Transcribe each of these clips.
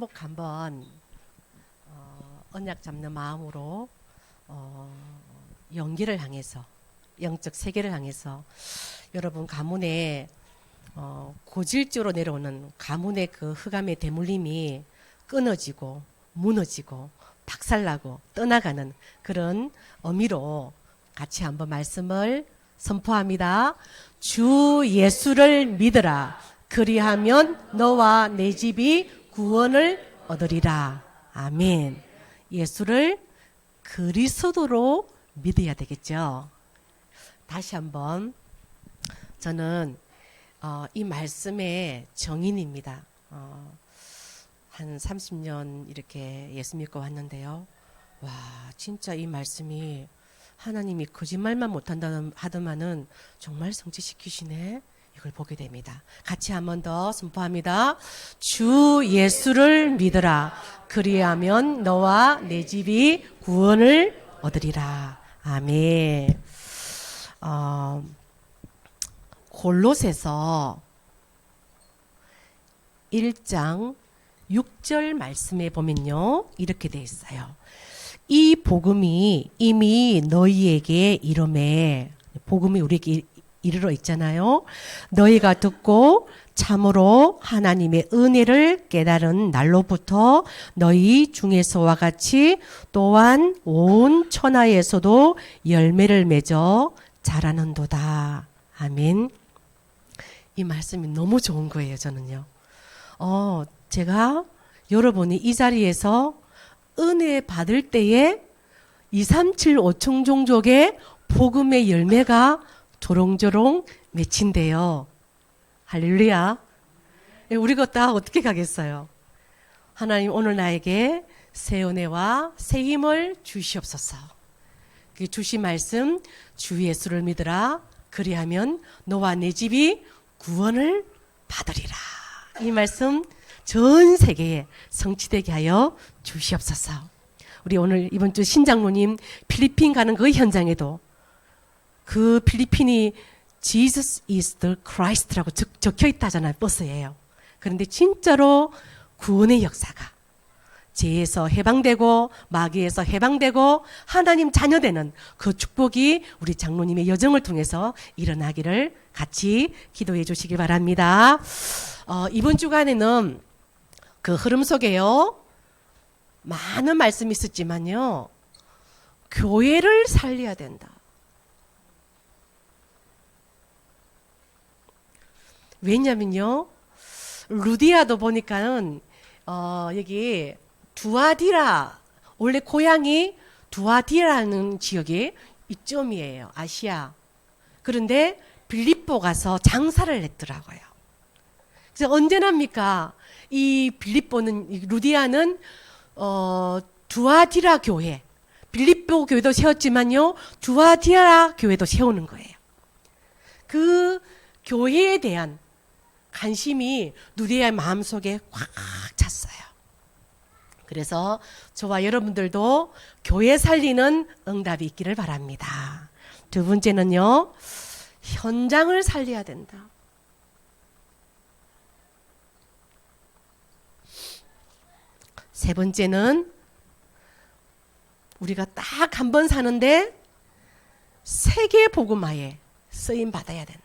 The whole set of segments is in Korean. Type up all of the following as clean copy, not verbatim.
꼭 한번 언약 잡는 마음으로 연기를 향해서 영적 세계를 향해서 여러분 가문에 고질적으로 내려오는 가문의 그 흑암의 대물림이 끊어지고 무너지고 박살나고 떠나가는 그런 의미로 같이 한번 말씀을 선포합니다. 주 예수를 믿으라. 그리하면 너와 내 집이 구원을 얻으리라. 아멘. 예수를 그리스도로 믿어야 되겠죠. 다시 한번 저는 이 말씀의 정인입니다. 한 30년 이렇게 예수 믿고 왔는데요. 와, 진짜 이 말씀이 하나님이 거짓말만 못한다 하더만은 정말 성취시키시네. 이걸 보게 됩니다. 같이 한 번 더 선포합니다. 주 예수를 믿으라. 그리하면 너와 내 집이 구원을 얻으리라. 아멘. 골로새서 1장 6절 말씀에 보면요. 이렇게 되어 있어요. 이 복음이 이미 너희에게 이름에, 복음이 우리에게 이르러 있잖아요. 너희가 듣고 참으로 하나님의 은혜를 깨달은 날로부터 너희 중에서와 같이 또한 온 천하에서도 열매를 맺어 자라는도다. 아멘. 이 말씀이 너무 좋은 거예요, 저는요. 제가 여러분이 이 자리에서 은혜 받을 때에 2, 3, 7, 5층 종족의 복음의 열매가 조롱조롱 맺힌대요. 할렐루야. 우리가 다 어떻게 가겠어요? 하나님 오늘 나에게 새 은혜와 새 힘을 주시옵소서. 그 주신 말씀 주 예수를 믿으라. 그리하면 너와 내 집이 구원을 받으리라. 이 말씀 전 세계에 성취되게 하여 주시옵소서. 우리 오늘 이번 주 신장로님 필리핀 가는 그 현장에도 그 필리핀이 Jesus is the Christ라고 적혀 있다잖아요. 버스예요. 그런데 진짜로 구원의 역사가 죄에서 해방되고 마귀에서 해방되고 하나님 자녀되는 그 축복이 우리 장로님의 여정을 통해서 일어나기를 같이 기도해 주시기 바랍니다. 이번 주간에는 그 흐름 속에요. 많은 말씀이 있었지만요. 교회를 살려야 된다. 왜냐면요. 루디아도 보니까는 여기 두아디라, 원래 고향이 두아디라는 지역이 이점이에요. 아시아. 그런데 빌립보 가서 장사를 했더라고요. 그래서 언제납니까? 이 빌립보는, 루디아는 두아디라 교회, 빌립보 교회도 세웠지만요, 두아디라 교회도 세우는 거예요. 그 교회에 대한 관심이 누리의 마음속에 꽉 찼어요. 그래서 저와 여러분들도 교회 살리는 응답이 있기를 바랍니다. 두 번째는요, 현장을 살려야 된다. 세 번째는 우리가 딱 한 번 사는데 세계 복음화에 쓰임 받아야 된다.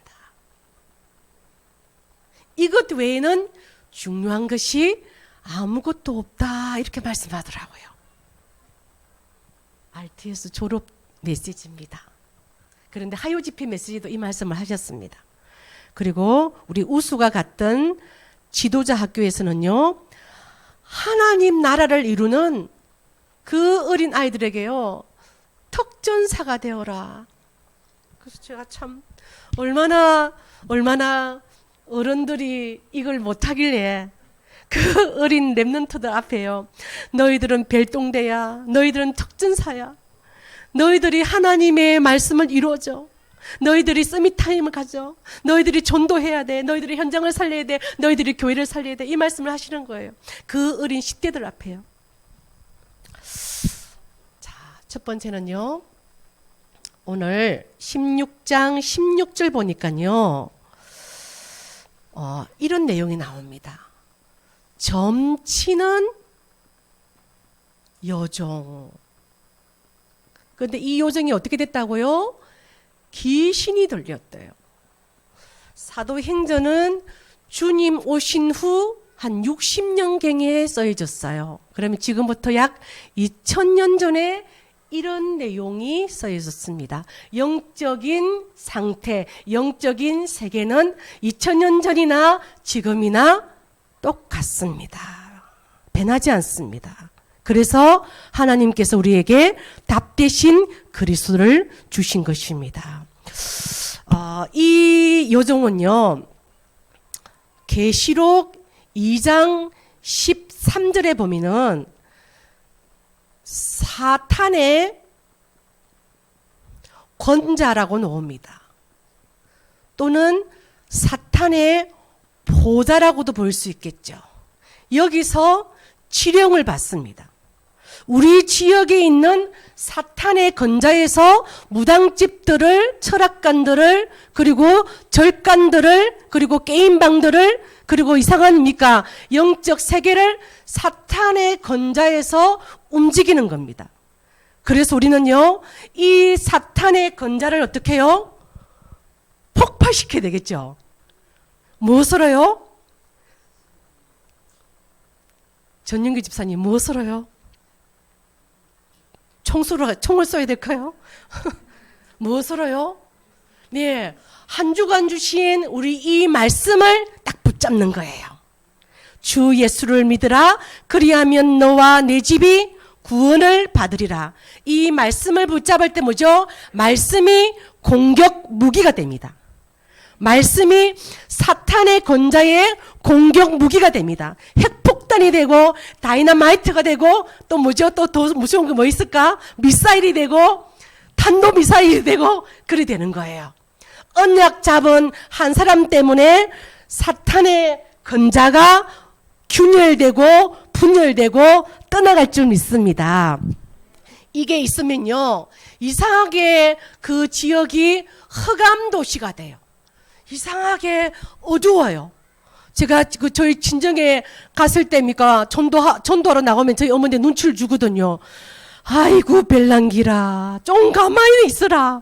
이것 외에는 중요한 것이 아무것도 없다. 이렇게 말씀하더라고요. RTS 졸업 메시지입니다. 그런데 하요 집회 메시지도 이 말씀을 하셨습니다. 그리고 우리 우수가 갔던 지도자 학교에서는요. 하나님 나라를 이루는 그 어린 아이들에게요. 특전사가 되어라. 그래서 제가 참 얼마나 어른들이 이걸 못하길래 그 어린 랩런트들 앞에요. 너희들은 별동대야. 너희들은 특전사야. 너희들이 하나님의 말씀을 이루어줘. 너희들이 서밋타임을 가져. 너희들이 전도해야 돼. 너희들이 현장을 살려야 돼. 너희들이 교회를 살려야 돼. 이 말씀을 하시는 거예요. 그 어린 10대들 앞에요. 자, 첫 번째는요. 오늘 16장 16절 보니까요. 이런 내용이 나옵니다. 점치는 여종. 그런데 이 여종이 어떻게 됐다고요? 귀신이 들렸대요. 사도행전은 주님 오신 후 한 60년경에 써있었어요. 그러면 지금부터 약 2000년 전에 이런 내용이 써있었습니다. 영적인 상태, 영적인 세계는 2000년 전이나 지금이나 똑같습니다. 변하지 않습니다. 그래서 하나님께서 우리에게 답 대신 그리스도를 주신 것입니다. 이 여종은요, 계시록 2장 13절에 보면은 사탄의 권자라고 나옵니다. 또는 사탄의 보좌라고도 볼 수 있겠죠. 여기서 치령을 받습니다. 우리 지역에 있는 사탄의 권자에서 무당집들을, 철학관들을, 그리고 절간들을, 그리고 게임방들을, 그리고 이상합니까? 영적 세계를 사탄의 권자에서 움직이는 겁니다. 그래서 우리는요, 이 사탄의 권자를 어떻게 해요? 폭파시켜야 되겠죠. 무엇으로요? 전윤기 집사님, 무엇으로요? 총을 써야 될까요? 무엇으로요? 네, 한 주간 주신 우리 이 말씀을 딱 붙잡는 거예요. 주 예수를 믿으라. 그리하면 너와 내 집이 구원을 받으리라. 이 말씀을 붙잡을 때 뭐죠? 말씀이 공격 무기가 됩니다. 말씀이 사탄의 권자의 공격 무기가 됩니다. 핵폭탄이 되고 다이너마이트가 되고 또 뭐죠? 또 더 무서운 게 뭐 있을까? 미사일이 되고 탄도미사일이 되고 그리 되는 거예요. 언약 잡은 한 사람 때문에 사탄의 권자가 균열되고 분열되고 떠나갈 줄 믿습니다. 이게 있으면요, 이상하게 그 지역이 흑암 도시가 돼요. 이상하게 어두워요. 제가 저희 친정에 갔을 때입니까? 전도하러 나가면 저희 어머니 눈치를 주거든요. 아이고 벨랑기라, 좀 가만히 있어라.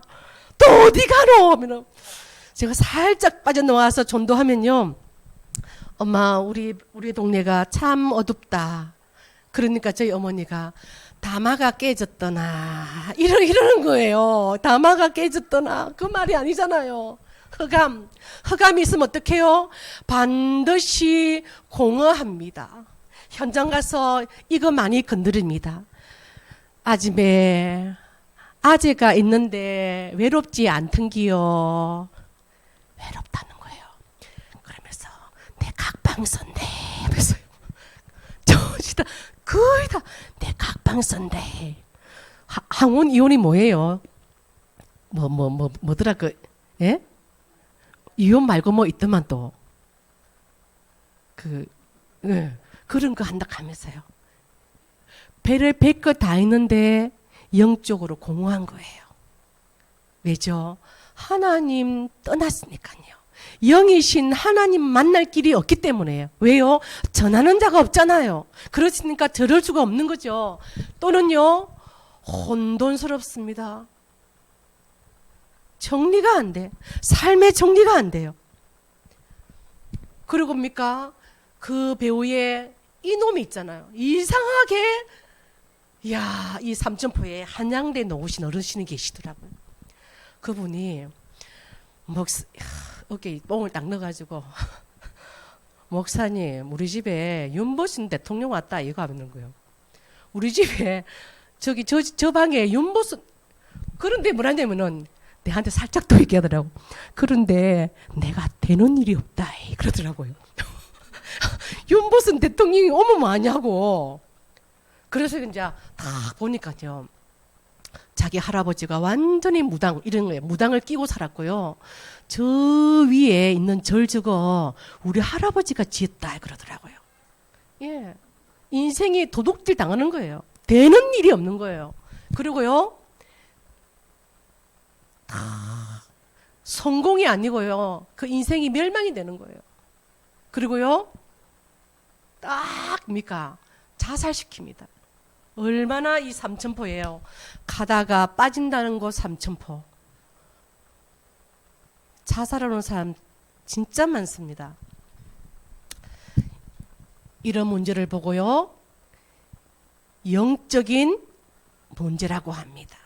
또 어디 가노? 하면 제가 살짝 빠져나와서 전도하면요, 엄마 우리 동네가 참 어둡다. 그러니까 저희 어머니가 다마가 깨졌더나 이러는 거예요. 다마가 깨졌더나 그 말이 아니잖아요. 흑암이 있으면 어떡해요? 반드시 공허합니다. 현장 가서 이거 많이 건드립니다. 아줌에 아재가 있는데 외롭지 않던기요. 외롭다는 거예요. 그러면서 내 각방선데 그래서 저시다 거의 다 내 각방선데. 항원 이혼이 뭐예요? 뭐더라 예? 이혼 말고 뭐 있더만 또 그런 거 한다 하면서요. 배를 100거 다 있는데 영적으로 공허한 거예요. 왜죠? 하나님 떠났으니까요. 영이신 하나님 만날 길이 없기 때문에요. 왜요? 전하는 자가 없잖아요. 그렇으니까 들을 수가 없는 거죠. 또는요, 혼돈스럽습니다. 정리가 안 돼. 삶의 정리가 안 돼요. 그리고 뭡니까? 그 배우의 이놈이 있잖아요. 이상하게, 야, 이 삼천포에 한양대 놓으신 어르신이 계시더라고요. 그분이 어깨에 뽕을 딱 넣어가지고 목사님, 우리 집에 윤보신 대통령 왔다 이거 하는 거예요. 우리 집에 저 방에 윤보신, 그런데 뭐라냐면은 내한테 살짝 더 얘기하더라고. 그런데 내가 되는 일이 없다 그러더라고요. 윤보선 대통령이 오면 뭐하냐고. 그래서 이제 딱 보니까요, 자기 할아버지가 완전히 무당, 이런 거예요. 무당을 끼고 살았고요. 저 위에 있는 절 저거 우리 할아버지가 지었다 그러더라고요. 예, 인생이 도둑질 당하는 거예요. 되는 일이 없는 거예요. 그리고요, 성공이 아니고요, 그 인생이 멸망이 되는 거예요. 그리고요, 딱 자살시킵니다. 얼마나 이 삼천포예요. 가다가 빠진다는 거 삼천포. 자살하는 사람 진짜 많습니다. 이런 문제를 보고요, 영적인 문제라고 합니다.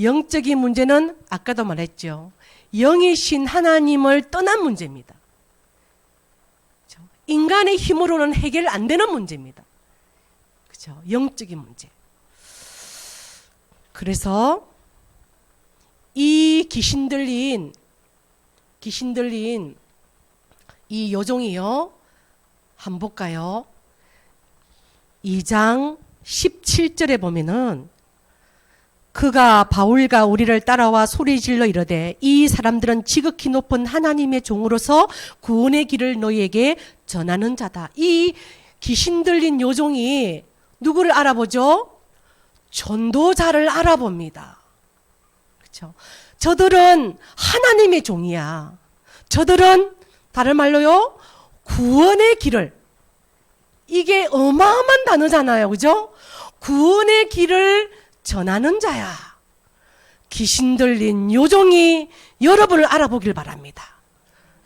영적인 문제는 아까도 말했죠. 영이신 하나님을 떠난 문제입니다. 인간의 힘으로는 해결 안 되는 문제입니다. 그렇죠? 영적인 문제. 그래서 이 귀신 들린 이 요종이요, 한번 볼까요? 2장 17절에 보면은 그가 바울과 우리를 따라와 소리질러 이르되 이 사람들은 지극히 높은 하나님의 종으로서 구원의 길을 너희에게 전하는 자다. 이 귀신 들린 요종이 누구를 알아보죠? 전도자를 알아봅니다. 그렇죠? 저들은 하나님의 종이야. 저들은 다른 말로요, 구원의 길을, 이게 어마어마한 단어잖아요. 그죠? 구원의 길을 전하는 자야. 귀신 들린 요종이 여러분을 알아보길 바랍니다.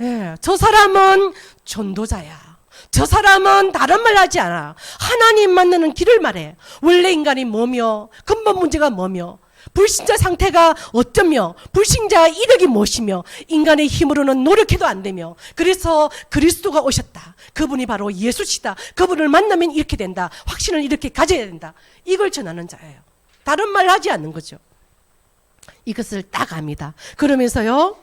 예, 저 사람은 전도자야. 저 사람은 다른 말 하지 않아. 하나님 만나는 길을 말해. 원래 인간이 뭐며, 근본 문제가 뭐며, 불신자 상태가 어쩌며, 불신자의 이력이 무엇이며, 인간의 힘으로는 노력해도 안 되며, 그래서 그리스도가 오셨다. 그분이 바로 예수시다. 그분을 만나면 이렇게 된다. 확신을 이렇게 가져야 된다. 이걸 전하는 자예요. 다른 말 하지 않는 거죠. 이것을 딱 압니다. 그러면서요,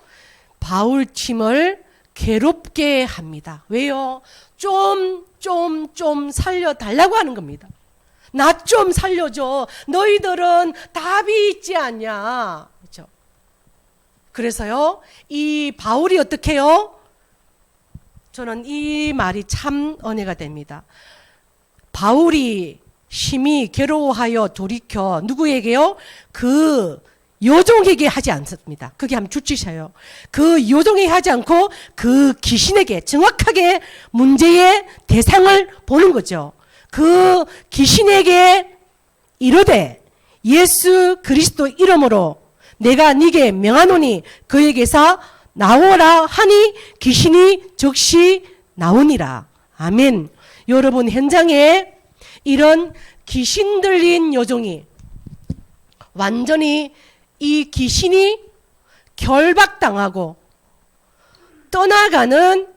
바울침을 괴롭게 합니다. 왜요? 좀 살려달라고 하는 겁니다. 나 좀 살려줘. 너희들은 답이 있지 않냐. 그렇죠? 그래서요, 이 바울이 어떻게 해요? 저는 이 말이 참 은혜가 됩니다. 바울이 심히 괴로워하여 돌이켜 누구에게요? 그 요종에게 하지 않습니다. 그게 한번 주치셔요. 그 요종에게 하지 않고 그 귀신에게 정확하게 문제의 대상을 보는 거죠. 그 귀신에게 이르되 예수 그리스도 이름으로 내가 네게 명하노니 그에게서 나오라 하니 귀신이 즉시 나오니라. 아멘. 여러분, 현장에 이런 귀신 들린 요종이 완전히 이 귀신이 결박당하고 떠나가는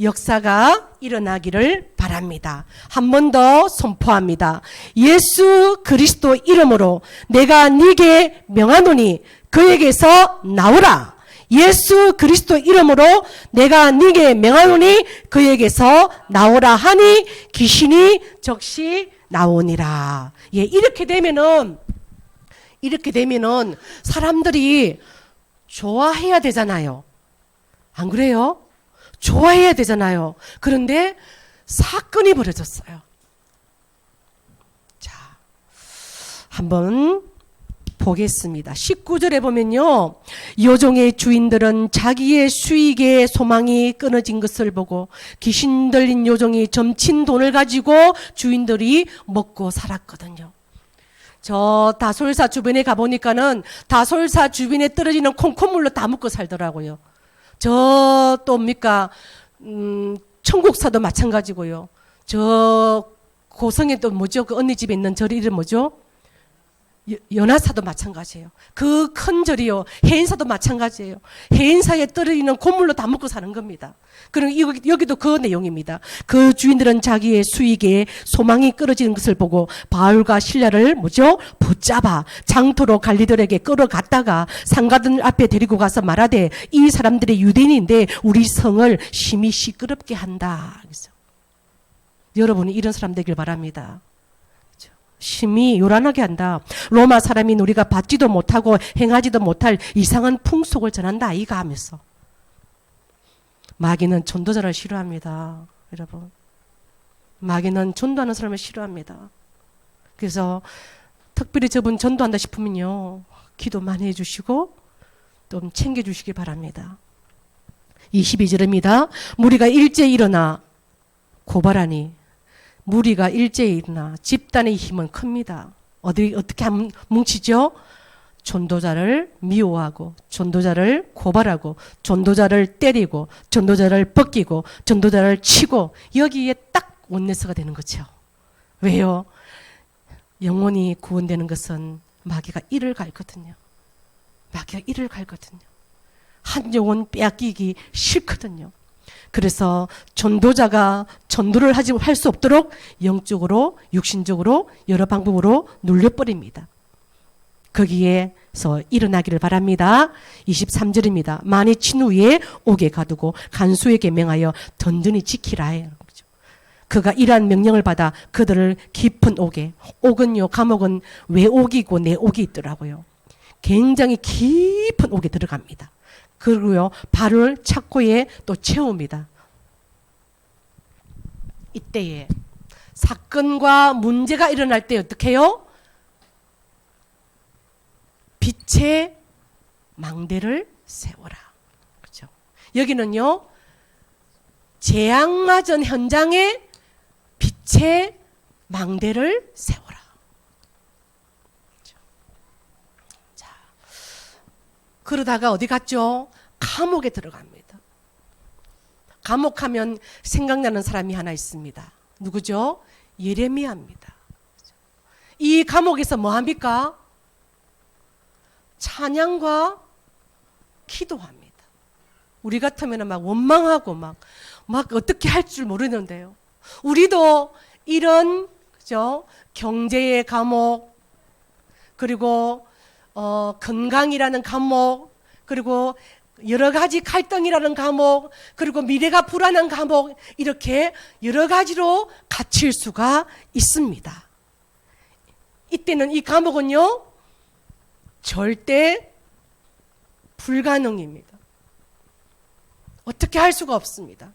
역사가 일어나기를 바랍니다. 한 번 더 선포합니다. 예수 그리스도 이름으로 내가 네게 명하노니 그에게서 나오라. 예수 그리스도 이름으로 내가 네게 명하노니 그에게서 나오라 하니 귀신이 즉시 나오니라. 예, 이렇게 되면은 사람들이 좋아해야 되잖아요. 안 그래요? 좋아해야 되잖아요. 그런데 사건이 벌어졌어요. 자, 한번 보겠습니다. 19절에 보면요, 요종의 주인들은 자기의 수익에 소망이 끊어진 것을 보고 귀신 들린 요종이 점친 돈을 가지고 주인들이 먹고 살았거든요. 저 다솔사 주변에 가보니까는 다솔사 주변에 떨어지는 콩콩물로 다 먹고 살더라고요. 저 또 청국사도 마찬가지고요. 저 고성에 또 뭐죠? 그 언니 집에 있는 절 이름 뭐죠? 연화사도 마찬가지예요. 그 큰 절이요. 해인사도 마찬가지예요. 해인사에 떨어지는 고물로 다 먹고 사는 겁니다. 그리고 여기도 그 내용입니다. 그 주인들은 자기의 수익에 소망이 끊어지는 것을 보고 바울과 실라를 뭐죠? 붙잡아 장토로 갈리들에게 끌어갔다가 상가들 앞에 데리고 가서 말하되 이 사람들이 유대인인데 우리 성을 심히 시끄럽게 한다. 그래서 여러분이 이런 사람 되길 바랍니다. 심히 요란하게 한다. 로마 사람인 우리가 받지도 못하고 행하지도 못할 이상한 풍속을 전한다 아이가 하면서. 마귀는 전도자를 싫어합니다. 여러분, 마귀는 전도하는 사람을 싫어합니다. 그래서 특별히 저분 전도한다 싶으면요, 기도 많이 해주시고 좀 챙겨주시기 바랍니다. 22절입니다. 무리가 일제히 일어나 고발하니 무리가 일제히 일어나 집단의 힘은 큽니다. 어떻게 뭉치죠? 전도자를 미워하고 전도자를 고발하고 전도자를 때리고 전도자를 벗기고 전도자를 치고 여기에 딱 원내스가 되는 거죠. 왜요? 영혼이 구원되는 것은 마귀가 이를 갈거든요. 마귀가 이를 갈거든요. 한 영혼 빼앗기기 싫거든요. 그래서 전도자가 전도를 할 수 없도록 영적으로 육신적으로 여러 방법으로 눌려버립니다. 거기에서 일어나기를 바랍니다. 23절입니다. 많이 친 후에 옥에 가두고 간수에게 명하여 든든히 지키라. 그가 이러한 명령을 받아 그들을 깊은 옥에, 옥은요, 감옥은 외옥이고 내옥이 있더라고요. 굉장히 깊은 옥에 들어갑니다. 그리고요, 발을 착고에 또 채웁니다. 이때에 사건과 문제가 일어날 때 어떻게 해요? 빛의 망대를 세워라. 그렇죠? 여기는요, 재앙맞은 현장에 빛의 망대를 세워라. 그렇죠? 자, 그러다가 어디 갔죠? 감옥에 들어갑니다. 감옥하면 생각나는 사람이 하나 있습니다. 누구죠? 예레미야입니다. 이 감옥에서 뭐 합니까? 찬양과 기도합니다. 우리 같으면 막 원망하고 막 어떻게 할 줄 모르는데요. 우리도 이런, 그죠? 경제의 감옥, 그리고 건강이라는 감옥, 그리고 여러 가지 갈등이라는 감옥, 그리고 미래가 불안한 감옥, 이렇게 여러 가지로 갇힐 수가 있습니다. 이때는 이 감옥은요, 절대 불가능입니다. 어떻게 할 수가 없습니다.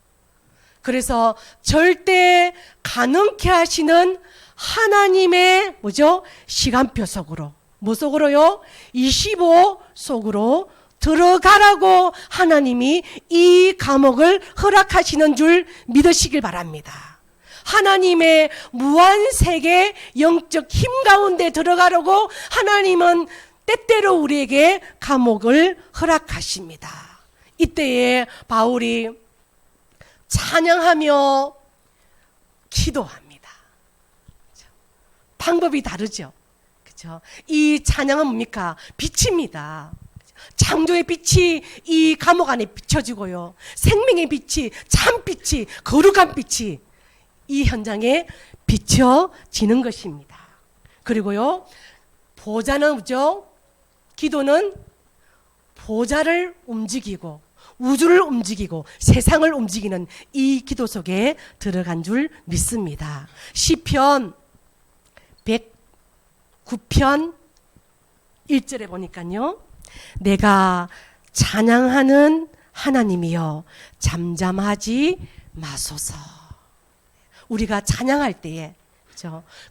그래서 절대 가능케 하시는 하나님의 뭐죠? 시간표 속으로, 뭐 속으로요? 25 속으로 들어가라고 하나님이 이 감옥을 허락하시는 줄 믿으시길 바랍니다. 하나님의 무한세계 영적 힘 가운데 들어가려고 하나님은 때때로 우리에게 감옥을 허락하십니다. 이때에 바울이 찬양하며 기도합니다. 방법이 다르죠. 그렇죠? 이 찬양은 뭡니까? 빛입니다. 창조의 빛이 이 감옥 안에 비춰지고요. 생명의 빛이, 참 빛이, 거룩한 빛이 이 현장에 비춰지는 것입니다. 그리고요, 보좌는 뭐죠? 기도는 보좌를 움직이고 우주를 움직이고 세상을 움직이는 이 기도 속에 들어간 줄 믿습니다. 시편 109편 1절에 보니까요, 내가 찬양하는 하나님이여 잠잠하지 마소서. 우리가 찬양할 때에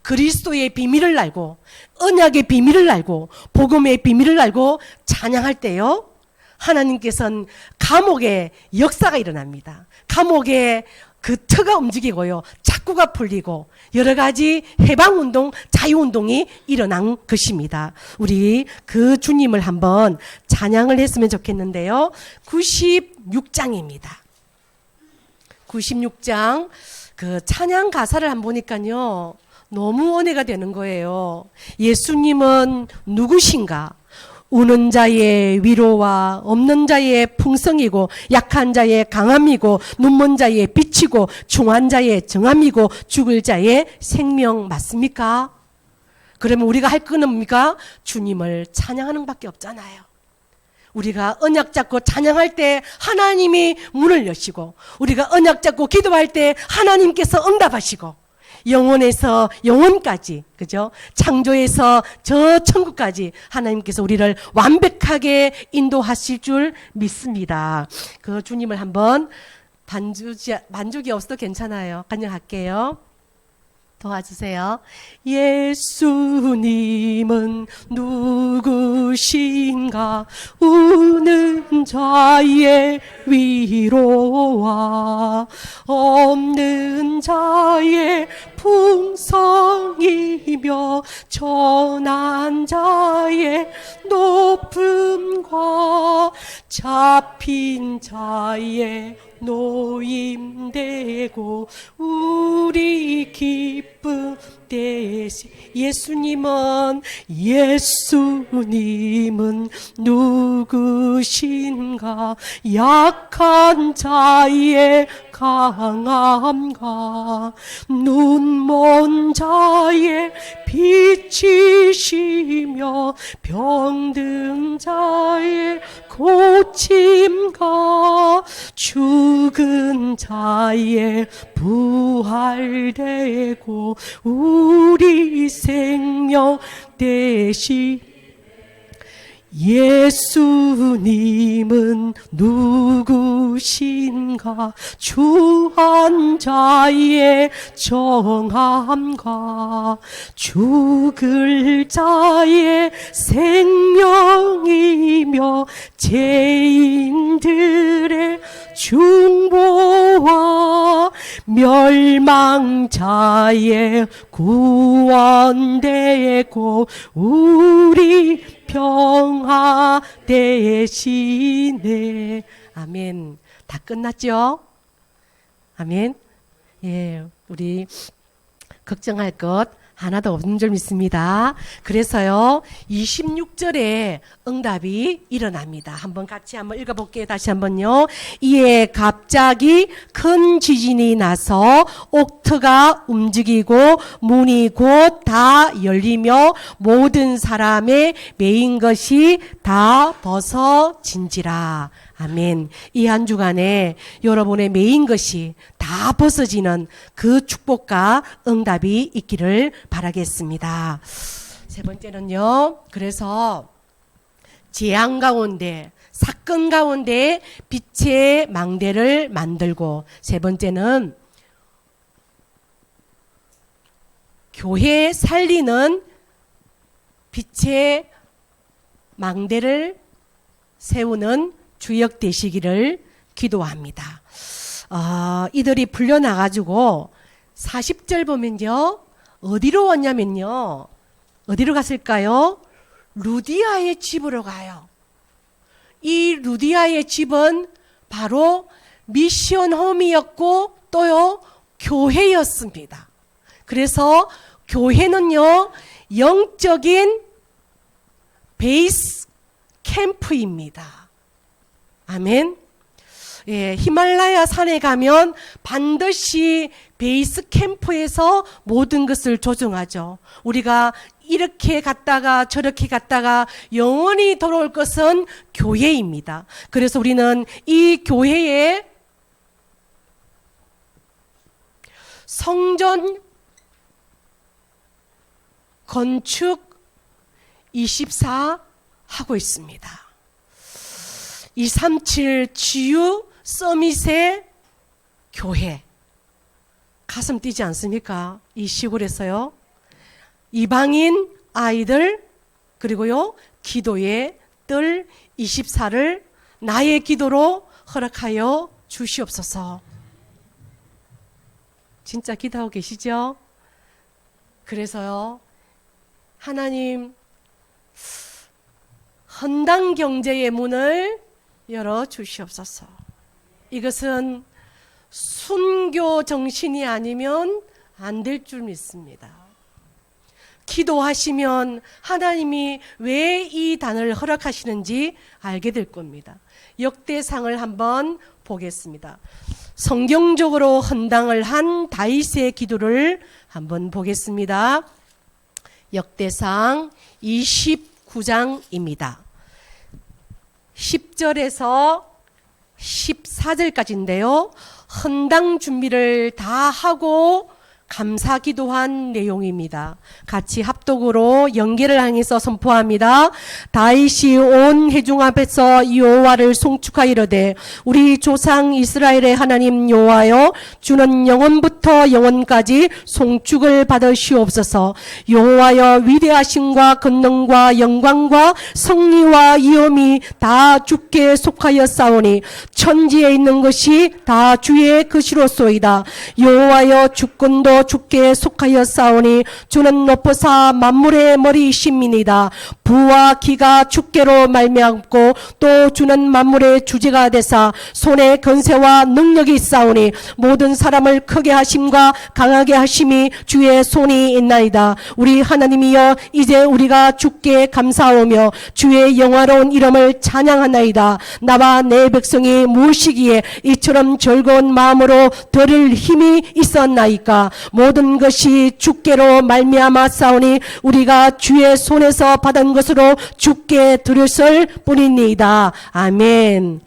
그리스도의 비밀을 알고 언약의 비밀을 알고 복음의 비밀을 알고 찬양할 때요, 하나님께서는 감옥에 역사가 일어납니다. 감옥에 그 터가 움직이고요, 착구가 풀리고 여러 가지 해방운동, 자유운동이 일어난 것입니다. 우리 그 주님을 한번 찬양을 했으면 좋겠는데요. 96장입니다. 96장 그 찬양 가사를 한번 보니까요, 너무 은혜가 되는 거예요. 예수님은 누구신가? 우는 자의 위로와 없는 자의 풍성이고 약한 자의 강함이고 눈먼 자의 빛이고 중한 자의 정함이고 죽을 자의 생명 맞습니까? 그러면 우리가 할 거는 뭡니까? 주님을 찬양하는 밖에 없잖아요. 우리가 언약 잡고 찬양할 때 하나님이 문을 여시고, 우리가 언약 잡고 기도할 때 하나님께서 응답하시고, 영혼에서 영혼까지, 그죠? 창조에서 저 천국까지 하나님께서 우리를 완벽하게 인도하실 줄 믿습니다. 그 주님을 한번 만족이 없어도 괜찮아요. 간증할게요. 도와주세요. 예수님은 누구신가? 우는 자의 위로와 없는 자의 풍성이며 전한 자의 높음과 잡힌 자의 노임되고 우리 기쁨 대신 예수님은 누구신가? 약한 자의 강함과 눈먼 자의 빛이시며 병든 자의 고침과 죽은 자의 부활되고 우리 생명 대신 예수님은 누구신가? 주한 자의 정함과 죽을 자의 생명이며 죄인들의 중보와 멸망자의 구원되고 우리 평화 대신에 아멘. 다 끝났죠? 아멘. 예, 우리 걱정할 것 하나도 없는 줄 믿습니다. 그래서요, 26절에 응답이 일어납니다. 한번 같이 한번 읽어볼게요. 다시 한번요. 이에 갑자기 큰 지진이 나서 옥터가 움직이고 문이 곧 다 열리며 모든 사람의 매인 것이 다 벗어진지라. 아멘. 이 한 주간에 여러분의 매인 것이 다 벗어지는 그 축복과 응답이 있기를 바라겠습니다. 세 번째는요. 그래서 재앙 가운데, 사건 가운데 빛의 망대를 만들고, 세 번째는 교회 살리는 빛의 망대를 세우는 주역 되시기를 기도합니다. 이들이 풀려나가지고 40절 보면요. 어디로 왔냐면요. 어디로 갔을까요? 루디아의 집으로 가요. 이 루디아의 집은 바로 미션 홈이었고 또요 교회였습니다. 그래서 교회는요 영적인 베이스 캠프입니다. 아멘. 예, 히말라야 산에 가면 반드시 베이스 캠프에서 모든 것을 조정하죠. 우리가 이렇게 갔다가 저렇게 갔다가 영원히 돌아올 것은 교회입니다. 그래서 우리는 이 교회에 성전 건축 24 하고 있습니다. 237 지유 서밋의 교회. 가슴 뛰지 않습니까? 이 시골에서요. 이방인 아이들 그리고요 기도의 뜰 24를 나의 기도로 허락하여 주시옵소서. 진짜 기도하고 계시죠? 그래서요 하나님 헌당 경제의 문을 열어 주시옵소서. 이것은 순교 정신이 아니면 안 될 줄 믿습니다. 기도하시면 하나님이 왜 이 단을 허락하시는지 알게 될 겁니다. 역대상을 한번 보겠습니다. 성경적으로 헌당을 한 다윗의 기도를 한번 보겠습니다. 역대상 29장입니다. 10절에서 14절까지인데요. 헌당 준비를 다 하고 감사 기도한 내용입니다. 같이 합독으로 연계를 향해서 선포합니다. 다윗이 온 회중 앞에서 여호와를 송축하이르되 우리 조상 이스라엘의 하나님 여호와여 주는 영원부터 영원까지 송축을 받으시옵소서. 여호와여 위대하심과 권능과 영광과 성리와 위엄이 다 주께 속하였사오니 천지에 있는 것이 다 주의 것이로소이다. 여호와여 주권도 주께 속하였사오니 주는 높으사 만물의 머리이심이니이다. 부와 기가 주께로 말미암고 또 주는 만물의 주제가 되사 손에 권세와 능력이 있사오니 모든 사람을 크게 하심과 강하게 하심이 주의 손이 있나이다. 우리 하나님이여 이제 우리가 주께 감사하오며 주의 영화로운 이름을 찬양하나이다. 나와 내 백성이 무엇이기에 이처럼 즐거운 마음으로 들을 힘이 있었나이까. 모든 것이 주께로 말미암아 싸우니 우리가 주의 손에서 받은 것으로 주께 드렸을 뿐이니이다. 아멘.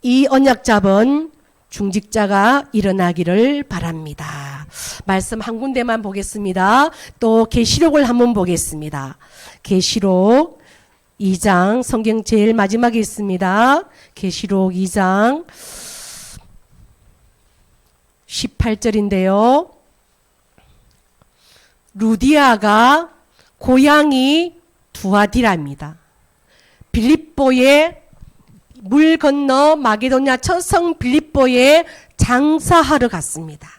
이 언약 잡은 중직자가 일어나기를 바랍니다. 말씀 한 군데만 보겠습니다. 또 계시록을 한번 보겠습니다. 계시록 2장 성경 제일 마지막에 있습니다. 계시록 2장 18절인데요. 루디아가 고향이 두아디라입니다. 빌립보에 물 건너 마게도냐 첫성 빌립보에 장사하러 갔습니다.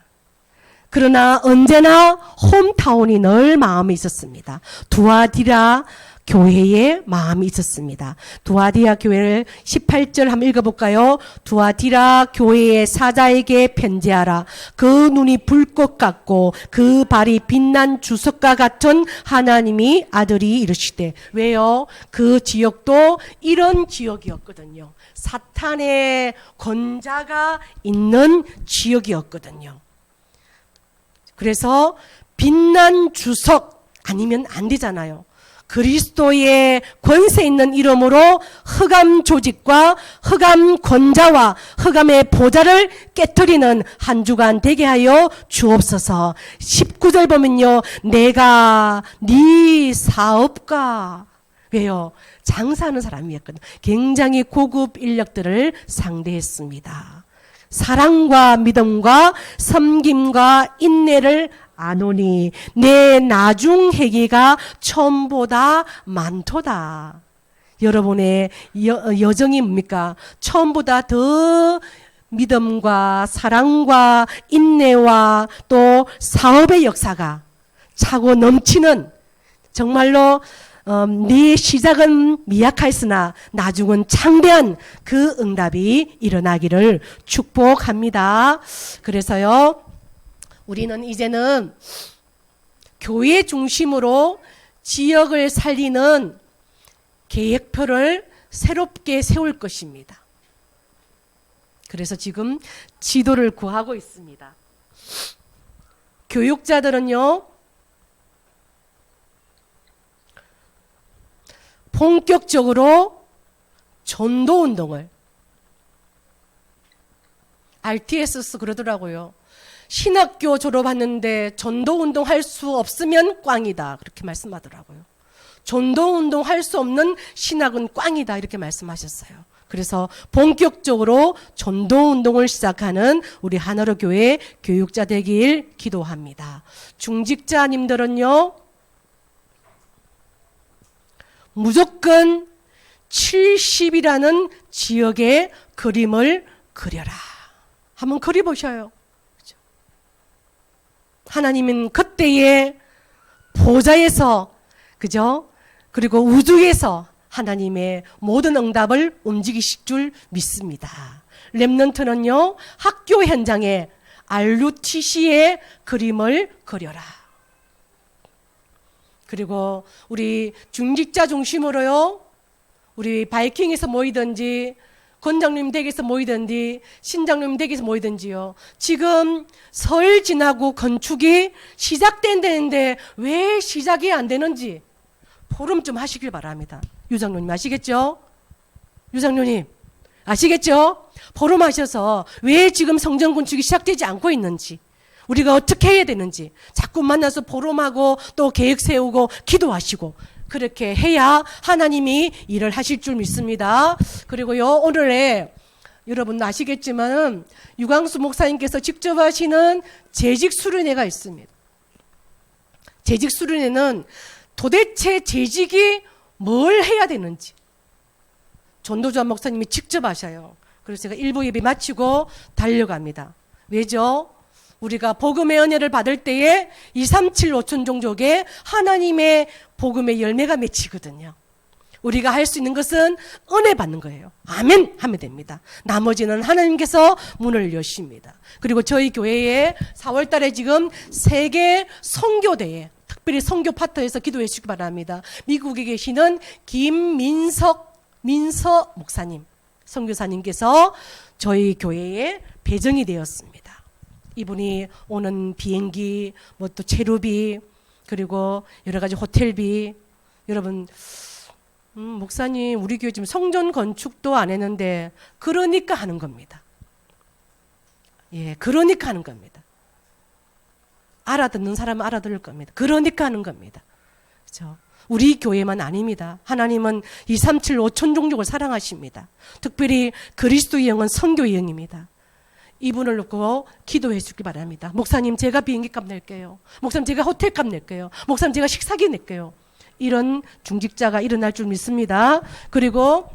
그러나 언제나 홈타운이 늘 마음에 있었습니다. 두아디라 교회에 마음이 있었습니다. 두아디라 교회를 18절 한번 읽어볼까요? 두아디라 교회의 사자에게 편지하라. 그 눈이 불꽃 같고 그 발이 빛난 주석과 같은 하나님이 아들이 이르시되. 왜요? 그 지역도 이런 지역이었거든요. 사탄의 권자가 있는 지역이었거든요. 그래서 빛난 주석 아니면 안 되잖아요. 그리스도의 권세 있는 이름으로 흑암 조직과 흑암 권자와 흑암의 보좌를 깨트리는 한 주간 되게 하여 주옵소서. 19절 보면요. 내가 네 사업가. 왜요? 장사하는 사람이었거든요. 굉장히 고급 인력들을 상대했습니다. 사랑과 믿음과 섬김과 인내를 아노니 내 나중 회개가 처음보다 많도다. 여러분의 여정이 뭡니까? 처음보다 더 믿음과 사랑과 인내와 또 사업의 역사가 차고 넘치는, 정말로 네 시작은 미약하였으나 나중은 창대한 그 응답이 일어나기를 축복합니다. 그래서요, 우리는 이제는 교회 중심으로 지역을 살리는 계획표를 새롭게 세울 것입니다. 그래서 지금 지도를 구하고 있습니다. 교육자들은요, 본격적으로 전도 운동을, RTSS 그러더라고요. 신학교 졸업하는데 전도운동 할 수 없으면 꽝이다. 그렇게 말씀하더라고요. 전도운동 할 수 없는 신학은 꽝이다. 이렇게 말씀하셨어요. 그래서 본격적으로 전도운동을 시작하는 우리 하나로 교회 교육자 되길 기도합니다. 중직자님들은요, 무조건 70이라는 지역의 그림을 그려라. 한번 그려보셔요. 하나님은 그때의 보좌에서, 그죠? 그리고 우주에서 하나님의 모든 응답을 움직이실 줄 믿습니다. 렘넌트는요, 학교 현장에 RUTC의 그림을 그려라. 그리고 우리 중직자 중심으로요, 우리 바이킹에서 모이든지 권장님 댁에서 모이든지 신장님 댁에서 모이든지요, 지금 설 지나고 건축이 시작된다는데 왜 시작이 안 되는지 포럼 좀 하시길 바랍니다. 유장로님 아시겠죠? 유장로님 아시겠죠? 포럼 하셔서 왜 지금 성전 건축이 시작되지 않고 있는지, 우리가 어떻게 해야 되는지 자꾸 만나서 보름하고 또 계획 세우고 기도하시고 그렇게 해야 하나님이 일을 하실 줄 믿습니다. 그리고요, 오늘에 여러분 아시겠지만 유광수 목사님께서 직접 하시는 재직 수련회가 있습니다. 재직 수련회는 도대체 재직이 뭘 해야 되는지 전도주한 목사님이 직접 하셔요. 그래서 제가 일부 예배 마치고 달려갑니다. 왜죠? 우리가 복음의 은혜를 받을 때에 237 5천 종족에 하나님의 복음의 열매가 맺히거든요. 우리가 할 수 있는 것은 은혜 받는 거예요. 아멘 하면 됩니다. 나머지는 하나님께서 문을 여십니다. 그리고 저희 교회에 4월 달에 지금 세계 선교대회, 특별히 선교 파트에서 기도해 주시기 바랍니다. 미국에 계시는 민서 목사님, 선교사님께서 저희 교회에 배정이 되었습니다. 이분이 오는 비행기, 뭐 또 체류비, 그리고 여러 가지 호텔비. 여러분, 목사님, 우리 교회 지금 성전 건축도 안 했는데, 그러니까 하는 겁니다. 예, 그러니까 하는 겁니다. 알아듣는 사람은 알아들을 겁니다. 그러니까 하는 겁니다. 그렇죠? 우리 교회만 아닙니다. 하나님은 237 5천 종족을 사랑하십니다. 특별히 그리스도의 영은 선교의 영입니다. 이분을 놓고 기도해 주기 바랍니다. 목사님, 제가 비행기값 낼게요. 목사님, 제가 호텔값 낼게요. 목사님, 제가 식사기 낼게요. 이런 중직자가 일어날 줄 믿습니다. 그리고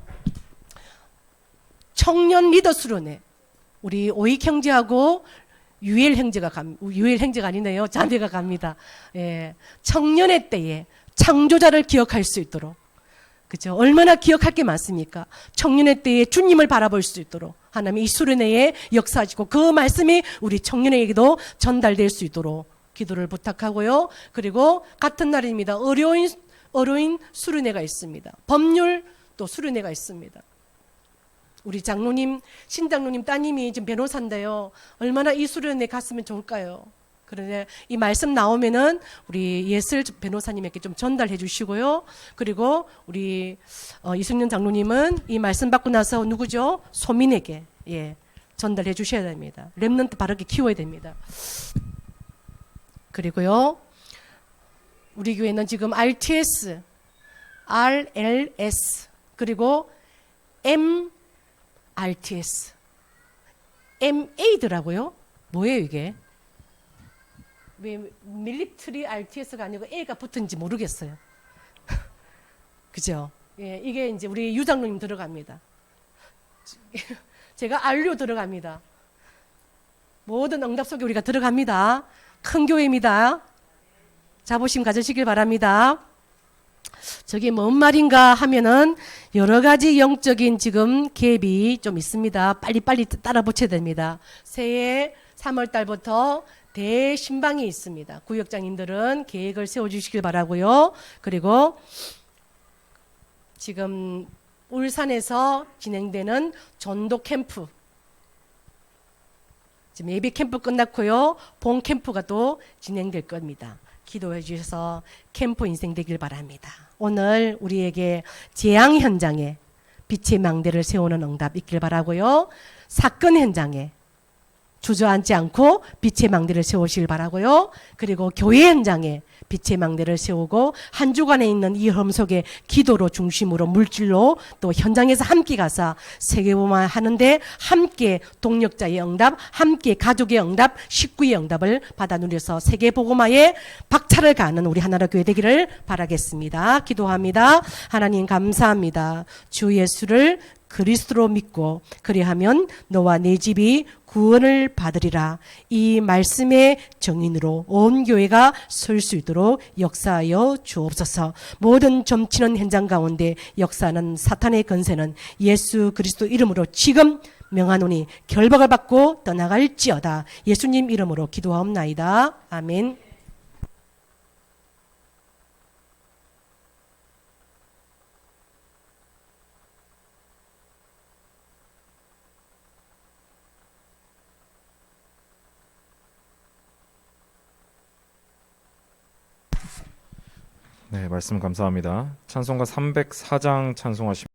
청년 리더 수련회, 우리 오익 형제하고 유엘 형제가 아니네요. 자매가 갑니다. 예, 청년의 때에 창조자를 기억할 수 있도록, 그죠? 얼마나 기억할 게 많습니까? 청년의 때에 주님을 바라볼 수 있도록 하나님이 이 수련회에 역사하시고 그 말씀이 우리 청년에게도 전달될 수 있도록 기도를 부탁하고요. 그리고 같은 날입니다. 어려인 수련회가 있습니다. 법률 또 수련회가 있습니다. 우리 장로님, 신장로님 따님이 지금 변호사인데요. 얼마나 이 수련회 갔으면 좋을까요? 그런데 이 말씀 나오면은 우리 예슬 변호사님에게 좀 전달해 주시고요. 그리고 우리 이승윤 장로님은 이 말씀 받고 나서 누구죠? 소민에게 전달해 주셔야 됩니다. 렘넌트 바르게 키워야 됩니다. 그리고요, 우리 교회는 지금 RTS, RLS, 그리고 MRTS, MA더라고요. 뭐예요 이게? 왜 밀리터리 RTS가 아니고 A가 붙은지 모르겠어요. 그죠? 예, 이게 이제 우리 유장로님 들어갑니다. 제가 RU 들어갑니다. 모든 응답 속에 우리가 들어갑니다. 큰 교회입니다. 자부심 가지시길 바랍니다. 저게 뭔 말인가 하면은 여러 가지 영적인 지금 갭이 좀 있습니다. 빨리빨리 따라 붙여야 됩니다. 새해 3월 달부터 대신방이 있습니다. 구역장님들은 계획을 세워주시길 바라고요. 그리고 지금 울산에서 진행되는 전도 캠프, 지금 예비 캠프 끝났고요. 본 캠프가 또 진행될 겁니다. 기도해 주셔서 캠프 인생 되길 바랍니다. 오늘 우리에게 재앙 현장에 빛의 망대를 세우는 응답 있길 바라고요. 사건 현장에 주저앉지 않고 빛의 망대를 세우시길 바라고요. 그리고 교회 현장에 빛의 망대를 세우고 한 주간에 있는 이 흐름 속에 기도로 중심으로 물질로 또 현장에서 함께 가서 세계복음화 하는데 함께 동력자의 응답, 함께 가족의 응답, 식구의 응답을 받아 누려서 세계복음화에 박차를 가는 우리 하나로 교회 되기를 바라겠습니다. 기도합니다. 하나님 감사합니다. 주 예수를 그리스도로 믿고 그리하면 너와 내 집이 구원을 받으리라. 이 말씀의 정인으로 온 교회가 설 수 있도록 역사하여 주옵소서. 모든 점치는 현장 가운데 역사하는 사탄의 건세는 예수 그리스도 이름으로 지금 명하노니 결박을 받고 떠나갈지어다. 예수님 이름으로 기도하옵나이다. 아멘. 네, 말씀 감사합니다. 찬송가 304장 찬송하십니다.